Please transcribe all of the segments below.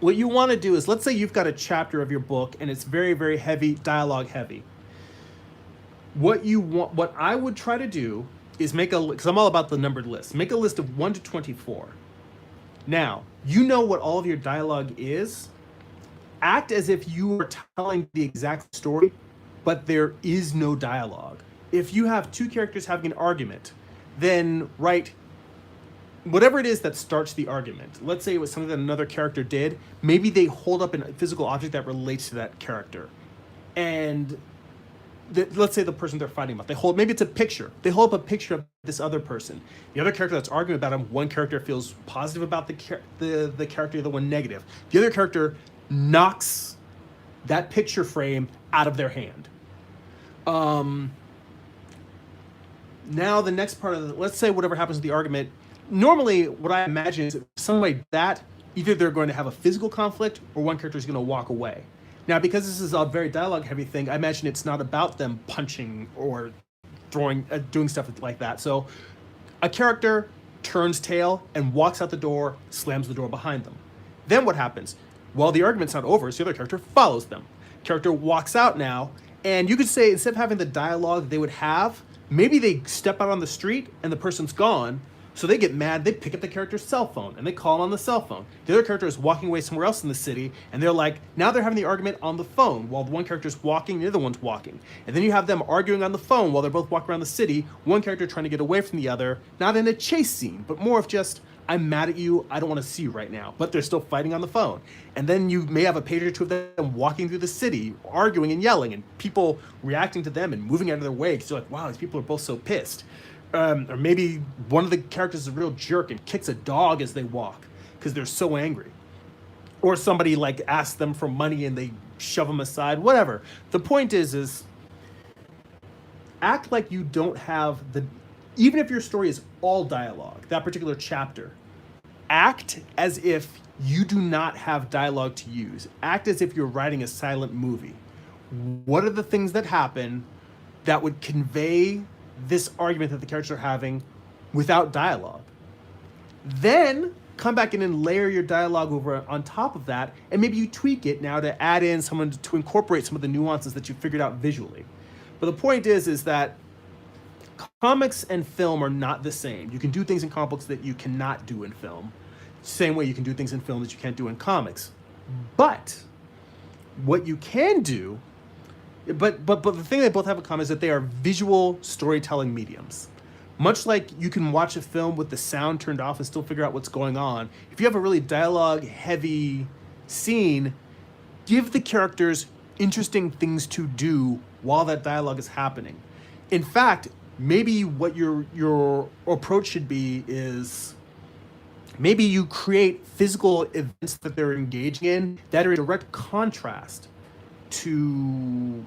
what you want to do is, let's say you've got a chapter of your book and it's very, very heavy, dialogue heavy. What I would try to do is because I'm all about the numbered list, make a list of 1 to 24. Now, you know what all of your dialogue is. Act as if you are telling the exact story, but there is no dialogue. If you have two characters having an argument, then write whatever it is that starts the argument. Let's say it was something that another character did. Maybe they hold up a physical object that relates to that character. And let's say the person they're fighting about, maybe it's a picture. They hold up a picture of this other person. The other character that's arguing about him, one character feels positive about the character, the other one negative. The other character knocks that picture frame out of their hand. Now the next part of let's say whatever happens with the argument. Normally, what I imagine is something like that, either they're going to have a physical conflict or one character is going to walk away. Now, because this is a very dialogue heavy thing, I imagine it's not about them punching or doing stuff like that. So a character turns tail and walks out the door, slams the door behind them. Then what happens? Well, the argument's not over, so the other character follows them. Character walks out now, and you could say instead of having the dialogue they would have, maybe they step out on the street and the person's gone. So they get mad, they pick up the character's cell phone and they call him on the cell phone. The other character is walking away somewhere else in the city, and they're like, now they're having the argument on the phone while the one character's walking, the other one's walking. And then you have them arguing on the phone while they're both walking around the city, one character trying to get away from the other, not in a chase scene, but more of just, I'm mad at you, I don't want to see you right now. But they're still fighting on the phone. And then you may have a page or two of them walking through the city, arguing and yelling, and people reacting to them and moving out of their way because you're like, wow, these people are both so pissed. Or maybe one of the characters is a real jerk and kicks a dog as they walk because they're so angry. Or somebody like asks them for money and they shove them aside, whatever. The point is act like you don't have even if your story is all dialogue, that particular chapter, act as if you do not have dialogue to use. Act as if you're writing a silent movie. What are the things that happen that would convey this argument that the characters are having without dialogue? Then come back in and layer your dialogue over on top of that, and maybe you tweak it now to add in someone to incorporate some of the nuances that you figured out visually. But the point is that comics and film are not the same. You can do things in comic books that you cannot do in film. Same way you can do things in film that you can't do in comics. But what you can do, but the thing they both have in common is that they are visual storytelling mediums. Much like you can watch a film with the sound turned off and still figure out what's going on, if you have a really dialogue heavy scene, give the characters interesting things to do while that dialogue is happening. In fact, maybe what your approach should be is maybe you create physical events that they're engaging in that are in direct contrast to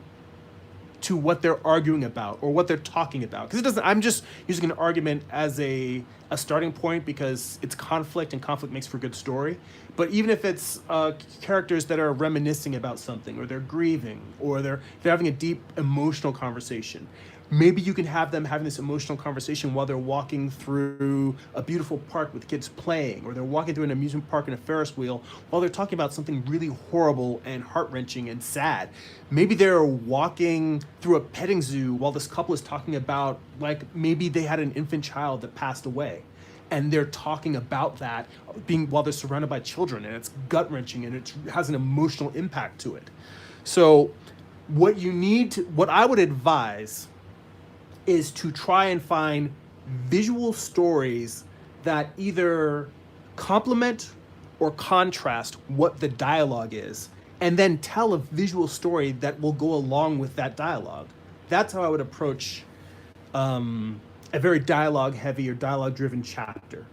what they're arguing about or what they're talking about. Because it doesn't, I'm just using an argument as a starting point because it's conflict and conflict makes for a good story. But even if it's characters that are reminiscing about something or they're grieving or they're having a deep emotional conversation, maybe you can have them having this emotional conversation while they're walking through a beautiful park with kids playing, or they're walking through an amusement park in a Ferris wheel while they're talking about something really horrible and heart-wrenching and sad. Maybe they're walking through a petting zoo while this couple is talking about, like, maybe they had an infant child that passed away. And they're talking about that while they're surrounded by children, and it's gut-wrenching and it has an emotional impact to it. So what I would advise is to try and find visual stories that either complement or contrast what the dialogue is, and then tell a visual story that will go along with that dialogue. That's how I would approach a very dialogue heavy or dialogue driven chapter.